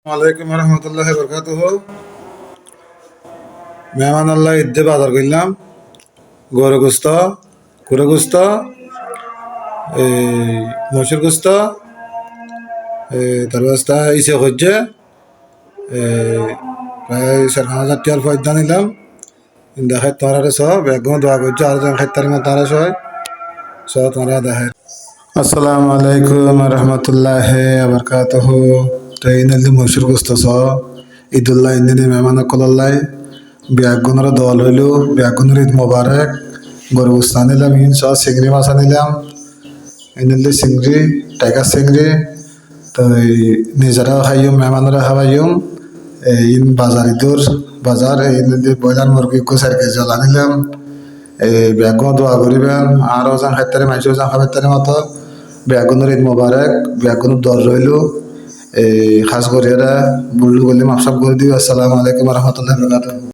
ওয়ালাইকুম রহমতুল্লাহি বরকাতুহু। মেহমান আল্লাহ ঈদে বাজার করলাম গরু গোস্ত, কুড়ো গোস্ত, এই মসুর গোস্ত, তারপর ইসে হচ্ছে প্রায় 7,000 পয়দা নিলাম। দেখায় তোমার সব একদম দোয়া করছো আর জন খাইতার মতো তারা সব তোমরা দেখে। আসসালামু আলাইকুম রহমতুল্লাহি বরকাতুহু। তো এই নালি মসুর গোস্ত ঈদুল্লাহ ইন্দিনে মেহমান কল্লাই ব্যাগুনের দল হইল ব্যাগুনের ঈদ মোবারক। গরু গোস্ত আনিলাম, চিংড়ি মাছ আনিলাম, এনে চিংড়ি টাইগার চিংড়ি। তো নিজেরা খাইম মেহমানরা খাওয়াইম। ইন বাজার ঈদুর বাজার এই ব্রয়লার মুরগি 4 কেজি জল আনিলাম। এই ব্যাগুন দোয়া করিবেন আরও যান খাইতারে মাইসেও যান খাবার মতো। ব্যাগুনের ঈদ মোবারক, ব্যাগুনের দল রইল। এই খাস করিয়ারা বুল্লু বললে মাপসাপ করে দিও। আসসালামু আলাইকুম রহমতুল্লাহ বরকাতুহু।